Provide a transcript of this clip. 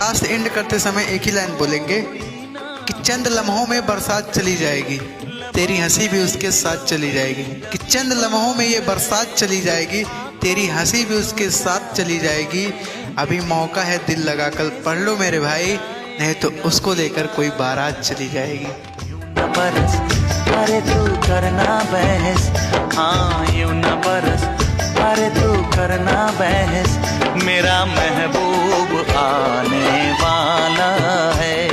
Last and करते समय एक ही लाइन बोलेंगे कि चंद लम्हों में बरसात चली जाएगी, तेरी हंसी भी उसके साथ चली जाएगी। कि चंद लम्हों में ये बरसात चली जाएगी, तेरी हंसी भी उसके साथ चली जाएगी। अभी मौका है दिल लगाकर पढ़ लो मेरे भाई, नहीं तो उसको लेकर कोई बारात चली जाएगी। बरस अरे तू करना बहस, हाँ यूं न बरस अरे तू करना बहस, मेरा महबूब आने वाला है।